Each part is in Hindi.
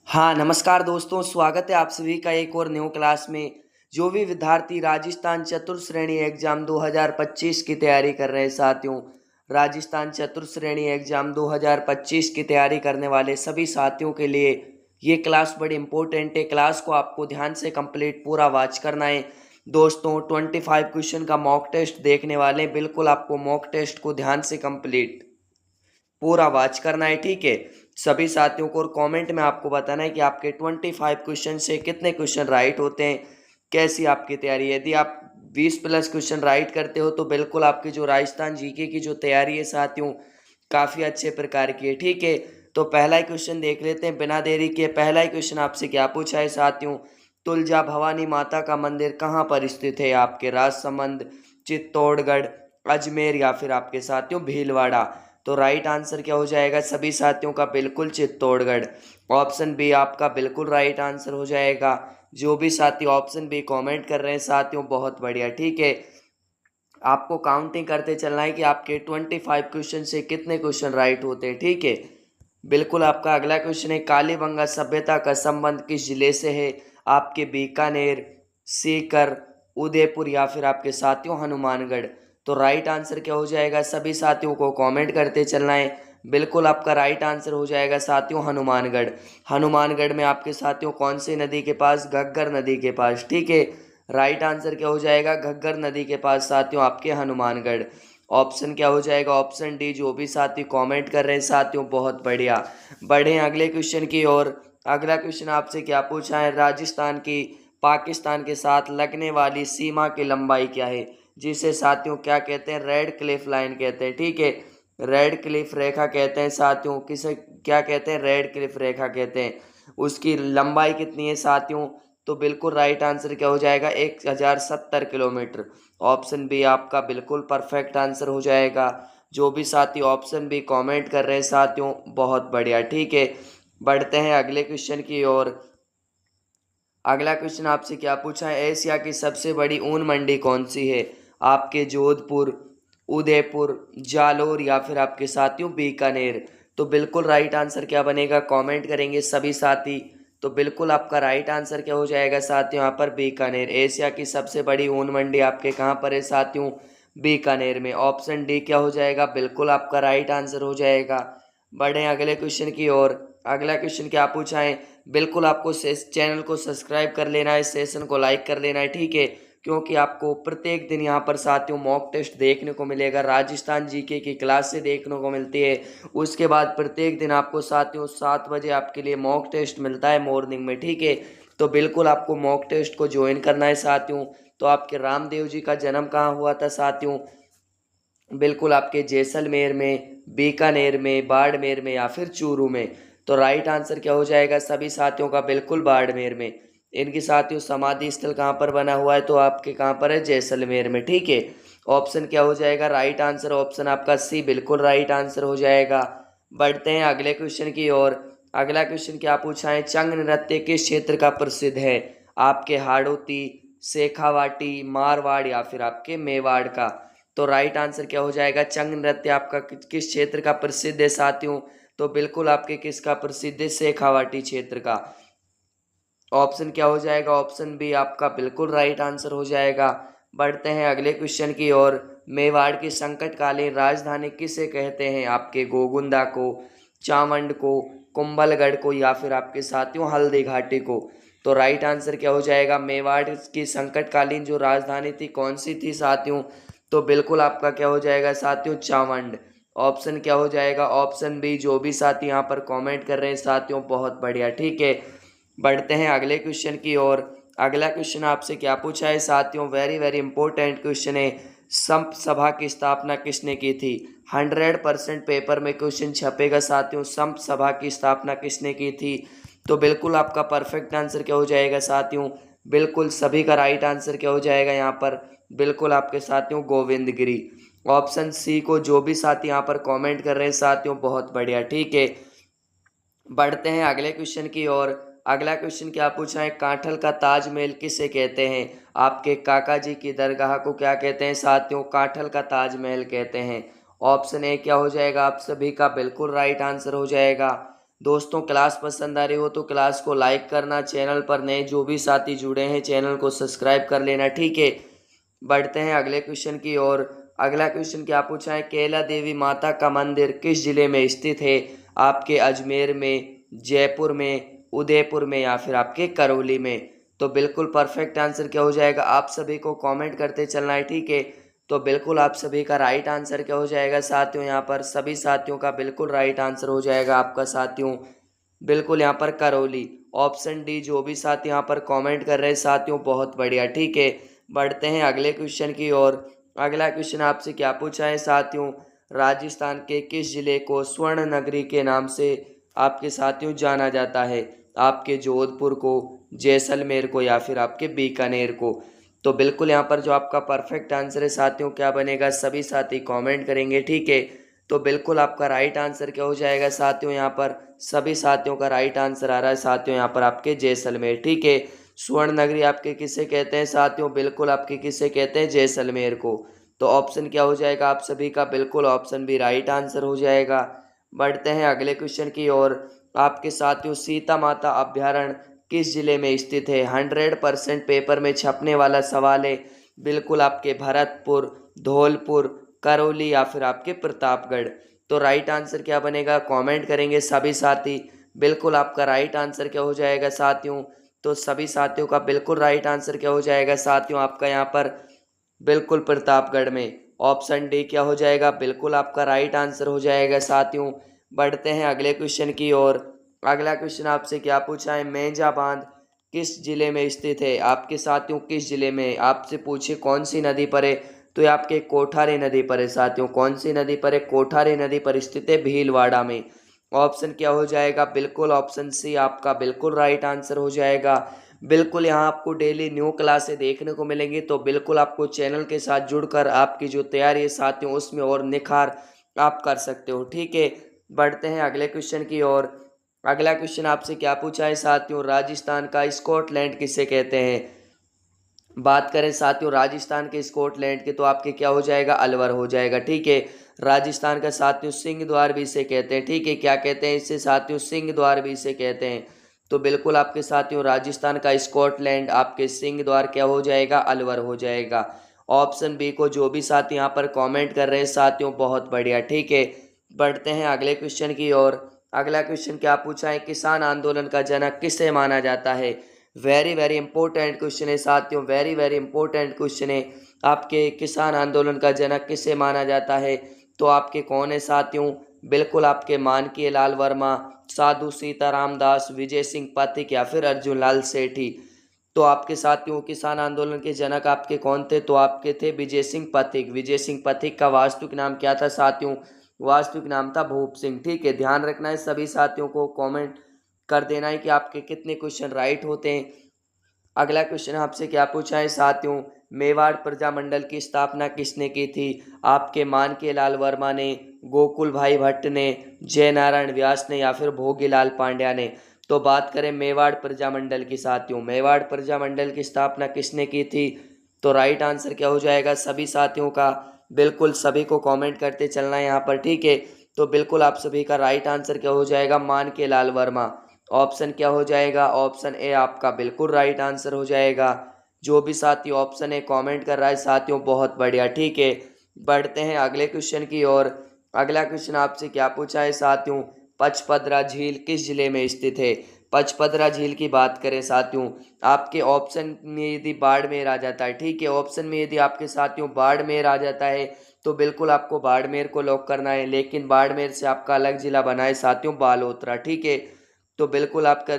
हाँ, नमस्कार दोस्तों, स्वागत है आप सभी का एक और न्यू क्लास में। जो भी विद्यार्थी राजस्थान चतुर्थ श्रेणी एग्जाम 2025 की तैयारी कर रहे हैं साथियों, राजस्थान चतुर्थ श्रेणी एग्जाम 2025 की तैयारी करने वाले सभी साथियों के लिए ये क्लास बड़ी इंपॉर्टेंट है। क्लास को आपको ध्यान से कंप्लीट पूरा वॉच करना है। दोस्तों 25 क्वेश्चन का मॉक टेस्ट देखने वाले हैं, बिल्कुल आपको मॉक टेस्ट को ध्यान से कंप्लीट पूरा वॉच करना है, ठीक है। सभी साथियों को और कमेंट में आपको बताना है कि आपके 25 क्वेश्चन से कितने क्वेश्चन राइट होते हैं, कैसी आपकी तैयारी है। यदि आप 20 प्लस क्वेश्चन राइट करते हो तो बिल्कुल आपकी जो राजस्थान जीके की जो तैयारी है साथियों, काफ़ी अच्छे प्रकार की है, ठीक है। तो पहला ही क्वेश्चन देख लेते हैं बिना देरी के। पहला ही क्वेश्चन आपसे क्या पूछा है साथियों, तुलजा भवानी माता का मंदिर कहाँ पर स्थित है? आपके राजसमंद, चित्तौड़गढ़, अजमेर या फिर आपके साथियों भीलवाड़ा। तो राइट आंसर क्या हो जाएगा सभी साथियों का? बिल्कुल चित्तौड़गढ़। ऑप्शन बी आपका बिल्कुल राइट आंसर हो जाएगा। जो भी साथी ऑप्शन बी कमेंट कर रहे हैं साथियों, बहुत बढ़िया, ठीक है। आपको काउंटिंग करते चलना है कि आपके 25 क्वेश्चन से कितने क्वेश्चन राइट होते हैं, ठीक है। बिल्कुल आपका अगला क्वेश्चन है, कालीबंगा सभ्यता का संबंध किस जिले से है? आपके बीकानेर, सीकर, उदयपुर या फिर आपके साथियों हनुमानगढ़। तो राइट आंसर क्या हो जाएगा सभी साथियों को कमेंट करते चलना है। बिल्कुल आपका राइट आंसर हो जाएगा साथियों हनुमानगढ़। हनुमानगढ़ में आपके साथियों कौन सी नदी के पास? घग्गर नदी के पास, ठीक है। राइट आंसर क्या हो जाएगा? घग्गर नदी के पास साथियों आपके हनुमानगढ़। ऑप्शन क्या हो जाएगा? Option D. जो भी साथी कमेंट कर रहे हैं साथियों, बहुत बढ़िया। बढ़े अगले क्वेश्चन की ओर। अगला क्वेश्चन आपसे क्या पूछा है, राजस्थान की पाकिस्तान के साथ लगने वाली सीमा की लंबाई क्या है? जिसे साथियों क्या कहते हैं? रेड क्लिफ लाइन कहते हैं, ठीक है। रेड क्लिफ रेखा कहते हैं साथियों, किसे क्या कहते हैं? रेड क्लिफ रेखा कहते हैं। उसकी लंबाई कितनी है साथियों? तो बिल्कुल राइट आंसर क्या हो जाएगा? 1070 किलोमीटर। ऑप्शन बी आपका बिल्कुल परफेक्ट आंसर हो जाएगा। जो भी साथी ऑप्शन बी कमेंट कर रहे हैं साथियों, बहुत बढ़िया, ठीक है। बढ़ते हैं अगले क्वेश्चन की ओर। अगला क्वेश्चन आपसे क्या पूछा है, एशिया की सबसे बड़ी ऊन मंडी कौन सी है? आपके जोधपुर, उदयपुर, जालोर या फिर आपके साथियों बीकानेर। तो बिल्कुल राइट आंसर क्या बनेगा? कमेंट करेंगे सभी साथी। तो बिल्कुल आपका राइट आंसर क्या हो जाएगा साथियों? यहाँ पर बीकानेर। एशिया की सबसे बड़ी ऊन मंडी आपके कहाँ पर है साथियों? बीकानेर में। ऑप्शन डी क्या हो जाएगा? बिल्कुल आपका राइट आंसर हो जाएगा। बढ़े अगले क्वेश्चन की ओर। अगला क्वेश्चन क्या पूछा है, बिल्कुल आपको चैनल को सब्सक्राइब कर लेना है, सेशन को लाइक कर लेना है, ठीक है। क्योंकि आपको प्रत्येक दिन यहाँ पर साथियों मॉक टेस्ट देखने को मिलेगा, राजस्थान जीके की क्लास से देखने को मिलती है। उसके बाद प्रत्येक दिन आपको साथियों 7 बजे आपके लिए मॉक टेस्ट मिलता है मॉर्निंग में, ठीक है। तो बिल्कुल आपको मॉक टेस्ट को ज्वाइन करना है साथियों। तो आपके रामदेव जी का जन्म कहाँ हुआ था साथियों? बिल्कुल आपके जैसलमेर में, बीकानेर में, बाड़मेर में या फिर चूरू में। तो राइट आंसर क्या हो जाएगा सभी साथियों का? बिल्कुल बाड़मेर में। इनकी साथियों समाधि स्थल कहाँ पर बना हुआ है? तो आपके कहाँ पर है? जैसलमेर में, ठीक है। ऑप्शन क्या हो जाएगा? राइट आंसर ऑप्शन आपका सी बिल्कुल राइट आंसर हो जाएगा। बढ़ते हैं अगले क्वेश्चन की ओर। अगला क्वेश्चन क्या पूछा है, चंग नृत्य किस क्षेत्र का प्रसिद्ध है? आपके हाड़ौती, शेखावाटी, मारवाड़ या फिर आपके मेवाड़ का। तो राइट आंसर क्या हो जाएगा? चंग नृत्य आपका किस क्षेत्र का प्रसिद्ध है साथियों? तो बिल्कुल आपके किसका प्रसिद्ध है? शेखावाटी क्षेत्र का। ऑप्शन क्या हो जाएगा? ऑप्शन बी आपका बिल्कुल राइट आंसर हो जाएगा। बढ़ते हैं अगले क्वेश्चन की ओर। मेवाड़ की संकटकालीन राजधानी किसे कहते हैं? आपके गोगुंदा को, चावंड को, कुंभलगढ़ को या फिर आपके साथियों हल्दी घाटी को। तो राइट आंसर क्या हो जाएगा? मेवाड़ की संकटकालीन जो राजधानी थी कौन सी थी साथियों? तो बिल्कुल आपका क्या हो जाएगा साथियों? चावंड। ऑप्शन क्या हो जाएगा? Option B. जो भी साथी यहाँ पर कमेंट कर रहे हैं साथियों, बहुत बढ़िया, ठीक है। बढ़ते हैं अगले क्वेश्चन की ओर। अगला क्वेश्चन आपसे क्या पूछा है साथियों? वेरी वेरी इंपॉर्टेंट क्वेश्चन है, संप सभा की स्थापना किसने की थी? 100% पेपर में क्वेश्चन छपेगा साथियों, संप सभा की स्थापना किसने की थी? तो बिल्कुल आपका परफेक्ट आंसर क्या हो जाएगा साथियों? बिल्कुल सभी का राइट आंसर क्या हो जाएगा यहाँ पर? बिल्कुल आपके साथियों गोविंद गिरी। ऑप्शन सी को जो भी साथी यहाँ पर कमेंट कर रहे हैं साथियों, बहुत बढ़िया, ठीक है। बढ़ते हैं अगले क्वेश्चन की ओर। अगला क्वेश्चन क्या पूछा है, कांठल का ताजमहल किसे कहते हैं? आपके काका जी की दरगाह को क्या कहते हैं साथियों? कांठल का ताजमहल कहते हैं। ऑप्शन ए क्या हो जाएगा आप सभी का? बिल्कुल राइट आंसर हो जाएगा। दोस्तों क्लास पसंद आ रही हो तो क्लास को लाइक करना, चैनल पर नए जो भी साथी जुड़े हैं चैनल को सब्सक्राइब कर लेना, ठीक है। बढ़ते हैं अगले क्वेश्चन की ओर। अगला क्वेश्चन क्या पूछा है, कैला देवी माता का मंदिर किस जिले में स्थित है? आपके अजमेर में, जयपुर में, उदयपुर में या फिर आपके करौली में? तो बिल्कुल परफेक्ट आंसर क्या हो जाएगा, आप सभी को कमेंट करते चलना है, ठीक है। तो बिल्कुल आप सभी का राइट आंसर क्या हो जाएगा साथियों, यहाँ पर सभी साथियों का बिल्कुल राइट आंसर हो जाएगा आपका साथियों, बिल्कुल यहाँ पर करौली। ऑप्शन डी जो भी साथी यहाँ पर कमेंट कर रहे हैं साथियों, बहुत बढ़िया, ठीक है। बढ़ते हैं अगले क्वेश्चन की ओर। अगला क्वेश्चन आपसे क्या पूछा है साथियों, राजस्थान के किस जिले को स्वर्ण नगरी के नाम से आपके साथियों जाना जाता है? आपके जोधपुर को, जैसलमेर को या फिर आपके बीकानेर को? तो बिल्कुल यहाँ पर जो आपका परफेक्ट आंसर है साथियों क्या बनेगा, सभी साथी कमेंट करेंगे, ठीक है। तो बिल्कुल आपका राइट आंसर क्या हो जाएगा साथियों, यहाँ पर सभी साथियों का राइट आंसर आ रहा है साथियों, यहाँ पर आपके जैसलमेर, ठीक है। स्वर्ण नगरी आपके किसे कहते हैं साथियों, बिल्कुल आपके किसे कहते हैं, जैसलमेर को। तो ऑप्शन क्या हो जाएगा आप सभी का, बिल्कुल ऑप्शन भी राइट आंसर हो जाएगा। बढ़ते हैं अगले क्वेश्चन की ओर। आपके साथियों सीता माता अभ्यारण्य किस जिले में स्थित है? 100% पेपर में छपने वाला सवाल है, बिल्कुल आपके भरतपुर, धौलपुर, करौली या फिर आपके प्रतापगढ़? तो राइट आंसर क्या बनेगा, कमेंट करेंगे सभी साथी, बिल्कुल आपका राइट आंसर क्या हो जाएगा साथियों? तो सभी साथियों का बिल्कुल राइट आंसर क्या हो जाएगा साथियों, आपका यहाँ पर बिल्कुल प्रतापगढ़ में। ऑप्शन डी क्या हो जाएगा, बिल्कुल आपका राइट आंसर हो जाएगा साथियों। बढ़ते हैं अगले क्वेश्चन की ओर। अगला क्वेश्चन आपसे क्या पूछा है, मेंजा बांध किस जिले में स्थित है? आपके साथियों किस जिले में, आपसे पूछे कौन सी नदी पर है? तो ये आपके कोठारी नदी पर है साथियों, कौन सी नदी पर है, कोठारी नदी पर स्थित है, भीलवाड़ा में। ऑप्शन क्या हो जाएगा, बिल्कुल ऑप्शन सी आपका बिल्कुल राइट आंसर हो जाएगा। बिल्कुल यहाँ आपको डेली न्यू क्लासें देखने को मिलेंगी, तो बिल्कुल आपको चैनल के साथ जुड़कर आपकी जो तैयारी है साथियों उसमें और निखार आप कर सकते हो, ठीक है। बढ़ते हैं अगले क्वेश्चन की ओर। अगला क्वेश्चन आपसे क्या पूछा है साथियों, राजस्थान का स्कॉटलैंड किसे कहते हैं? बात करें साथियों राजस्थान के स्कॉटलैंड के, तो आपके क्या हो जाएगा, अलवर हो जाएगा, ठीक है। राजस्थान का साथियों सिंह द्वार भी इसे कहते हैं, ठीक है। क्या कहते हैं इसे साथियों, सिंह द्वार भी इसे कहते हैं। तो बिल्कुल आपके साथियों राजस्थान का स्कॉटलैंड आपके सिंह द्वार क्या हो जाएगा, अलवर हो जाएगा। ऑप्शन बी को जो भी साथी यहाँ पर कॉमेंट कर रहे हैं साथियों, बहुत बढ़िया, ठीक है। बढ़ते हैं अगले क्वेश्चन की ओर। अगला क्वेश्चन क्या पूछा है, किसान आंदोलन का जनक किसे माना जाता है? वेरी वेरी इंपॉर्टेंट क्वेश्चन है साथियों, वेरी वेरी इंपॉर्टेंट क्वेश्चन है। आपके किसान आंदोलन का जनक किसे माना जाता है? तो आपके कौन है साथियों, बिल्कुल आपके मानकीय लाल वर्मा, साधु सीताराम दास, विजय सिंह पाठक या फिर अर्जुन लाल सेठी? तो आपके साथियों किसान आंदोलन के जनक आपके कौन थे? तो आपके थे विजय सिंह पाठक। विजय सिंह पाठक का वास्तविक नाम क्या था साथियों? वास्तविक नाम था भूप सिंह, ठीक है। ध्यान रखना है सभी साथियों को, कमेंट कर देना है कि आपके कितने क्वेश्चन राइट होते हैं। अगला क्वेश्चन आपसे क्या पूछा है साथियों, मेवाड़ प्रजामंडल की स्थापना किसने की थी? आपके मानके लाल वर्मा ने, गोकुल भाई भट्ट ने, जय नारायण व्यास ने या फिर भोगीलाल पांड्या ने? तो बात करें मेवाड़ प्रजामंडल की साथियों, मेवाड़ प्रजामंडल की स्थापना किसने की थी? तो राइट आंसर क्या हो जाएगा सभी साथियों का, बिल्कुल सभी को कमेंट करते चलना है यहाँ पर, ठीक है। तो बिल्कुल आप सभी का राइट आंसर क्या हो जाएगा, मानके लाल वर्मा। ऑप्शन क्या हो जाएगा, ऑप्शन ए आपका बिल्कुल राइट आंसर हो जाएगा। जो भी साथी ऑप्शन ए कमेंट कर रहा है साथियों, बहुत बढ़िया, ठीक है। बढ़ते हैं अगले क्वेश्चन की ओर। अगला क्वेश्चन आपसे क्या पूछा है साथियों, पचपदरा झील किस जिले में स्थित है? पचपदरा झील की बात करें साथियों, आपके ऑप्शन में यदि बाड़मेर आ जाता है, ठीक है, ऑप्शन में यदि आपके साथियों बाड़मेर आ जाता है तो बिल्कुल आपको बाड़मेर को लॉक करना है, लेकिन बाड़मेर से आपका अलग जिला बना है साथियों, बालोतरा, ठीक है। तो बिल्कुल आपका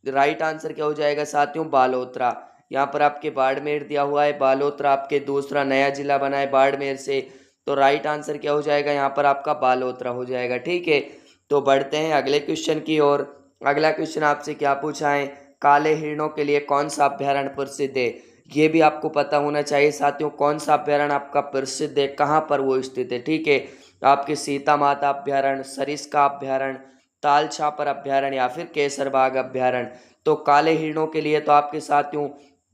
राइट आंसर क्या हो जाएगा साथियों, बालोतरा। यहाँ पर आपके बाड़मेर दिया हुआ है, बालोतरा आपके दूसरा नया जिला बना है बाड़मेर से। तो राइट आंसर क्या हो जाएगा यहाँ पर आपका, बालोतरा हो जाएगा, ठीक है। तो बढ़ते हैं अगले क्वेश्चन की ओर। अगला क्वेश्चन आपसे क्या पूछा है, काले हिरणों के लिए कौन सा अभ्यारण्य प्रसिद्ध है? ये भी आपको पता होना चाहिए साथियों, कौन सा अभ्यारण्य आपका प्रसिद्ध है, कहाँ पर वो स्थित है, ठीक है। आपके सीता माता अभ्यारण्य, सरिस्का अभ्यारण्य, ताल छापर अभ्यारण्य या फिर केसरबाग अभ्यारण्य? तो काले हिरणों के लिए तो आपके साथियों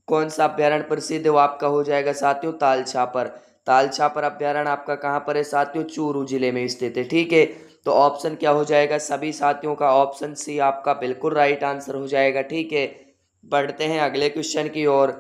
कौन सा अभ्यारण्य प्रसिद्ध है, वो आपका हो जाएगा साथियों ताल छापर। ताल छापर अभ्यारण्य आपका कहाँ पर है साथियों, चूरू जिले में स्थित है, ठीक है। तो ऑप्शन क्या हो जाएगा सभी साथियों का? ऑप्शन सी आपका बिल्कुल राइट आंसर हो जाएगा। ठीक है, बढ़ते हैं अगले क्वेश्चन की ओर।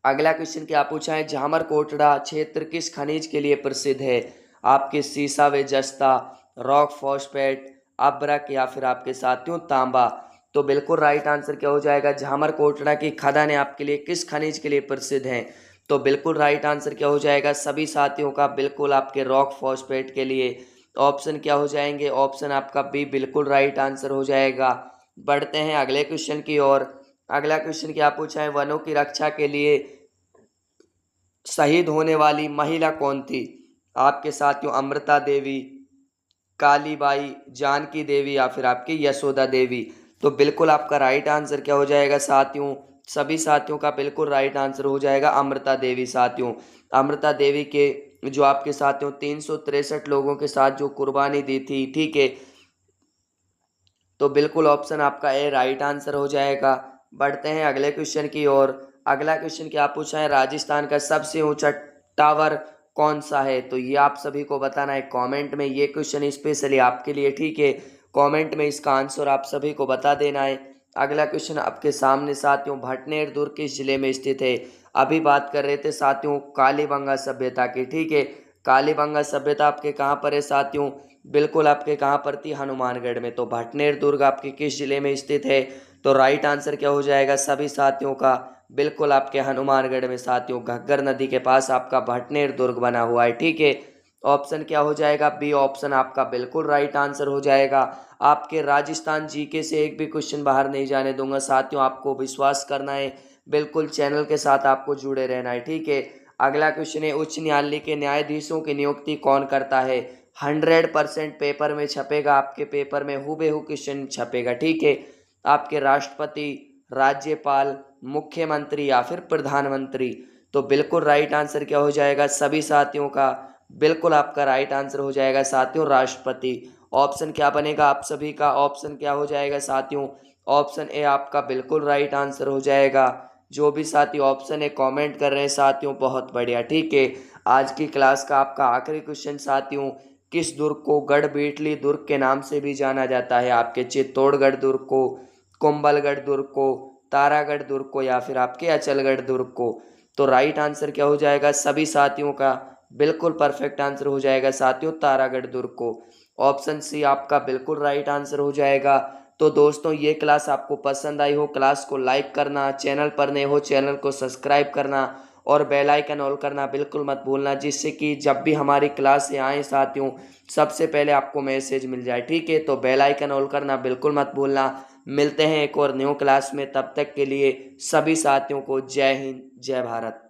अगला क्वेश्चन क्या पूछा है, झामरकोटड़ा क्षेत्र किस खनिज के लिए प्रसिद्ध है? आपके सीसा व जस्ता, रॉक फॉस्फेट, अब्रक या फिर आपके साथियों तांबा। तो बिल्कुल राइट आंसर क्या हो जाएगा, झामरकोटड़ा की खदानें आपके लिए किस खनिज के लिए प्रसिद्ध हैं? तो बिल्कुल राइट आंसर क्या हो जाएगा सभी साथियों का? बिल्कुल आपके रॉक फॉस्फेट के लिए। ऑप्शन क्या हो जाएंगे? ऑप्शन आपका बी बिल्कुल राइट आंसर हो जाएगा। बढ़ते हैं अगले क्वेश्चन की ओर। अगला क्वेश्चन क्या पूछा है, वनों की रक्षा के लिए शहीद होने वाली महिला कौन थी? आपके साथियों अमृता देवी, कालीबाई, जानकी देवी या फिर आपकी यशोदा देवी। तो बिल्कुल आपका राइट आंसर क्या हो जाएगा साथियों? सभी साथियों का बिल्कुल राइट आंसर हो जाएगा अमृता देवी। साथियों अमृता देवी के जो आपके साथियों 363 लोगों के साथ जो कुर्बानी दी थी, ठीक है, तो बिल्कुल ऑप्शन आपका ए राइट आंसर हो जाएगा। बढ़ते हैं अगले क्वेश्चन की ओर। अगला क्वेश्चन क्या पूछा है, राजस्थान का सबसे ऊंचा टावर कौन सा है? तो ये आप सभी को बताना है कमेंट में, ये क्वेश्चन स्पेशली आपके लिए। ठीक है, कमेंट में इसका आंसर आप सभी को बता देना है। अगला क्वेश्चन आपके सामने साथियों, भटनेर दुर्ग किस जिले में स्थित है? अभी बात कर रहे थे साथियों कालीबंगा सभ्यता की। ठीक है, कालीबंगा सभ्यता आपके कहाँ पर है साथियों? बिल्कुल आपके कहाँ पर थी? हनुमानगढ़ में। तो भटनेर दुर्ग आपके किस जिले में स्थित है? तो राइट आंसर क्या हो जाएगा सभी साथियों का? बिल्कुल आपके हनुमानगढ़ में साथियों, घग्गर नदी के पास आपका भटनेर दुर्ग बना हुआ है। ठीक है, ऑप्शन क्या हो जाएगा? बी ऑप्शन आपका बिल्कुल राइट आंसर हो जाएगा। आपके राजस्थान जीके से एक भी क्वेश्चन बाहर नहीं जाने दूंगा साथियों, आपको विश्वास करना है, बिल्कुल चैनल के साथ आपको जुड़े रहना है। ठीक है, अगला क्वेश्चन है, उच्च न्यायालय के न्यायाधीशों की नियुक्ति कौन करता है? 100% पेपर में छपेगा, आपके पेपर में हूबहू क्वेश्चन छपेगा। ठीक है, आपके राष्ट्रपति, राज्यपाल, मुख्यमंत्री या फिर प्रधानमंत्री। तो बिल्कुल राइट आंसर क्या हो जाएगा सभी साथियों का? बिल्कुल आपका राइट आंसर हो जाएगा साथियों राष्ट्रपति। ऑप्शन क्या बनेगा आप सभी का? ऑप्शन क्या हो जाएगा साथियों? ऑप्शन ए आपका बिल्कुल राइट आंसर हो जाएगा। जो भी साथी ऑप्शन ए कमेंट कर रहे हैं साथियों, बहुत बढ़िया। ठीक है, आज की क्लास का आपका आखिरी क्वेश्चन साथियों, किस दुर्ग को गढ़बीटली दुर्ग के नाम से भी जाना जाता है? आपके चित्तौड़गढ़ दुर्ग को, कुंभलगढ़ दुर्ग को, तारागढ़ दुर्ग को या फिर आपके अचलगढ़ दुर्ग को। तो राइट आंसर क्या हो जाएगा सभी साथियों का? बिल्कुल परफेक्ट आंसर हो जाएगा साथियों तारागढ़ दुर्ग को। ऑप्शन सी आपका बिल्कुल राइट आंसर हो जाएगा। तो दोस्तों ये क्लास आपको पसंद आई हो, क्लास को लाइक करना, चैनल पर नए हो चैनल को सब्सक्राइब करना और बेल आइकन ऑल करना बिल्कुल मत भूलना, जिससे कि जब भी हमारी क्लास आए साथियों सबसे पहले आपको मैसेज मिल जाए। ठीक है, तो बेल आइकन ऑल करना बिल्कुल मत भूलना। मिलते हैं एक और न्यू क्लास में, तब तक के लिए सभी साथियों को जय हिंद, जय भारत।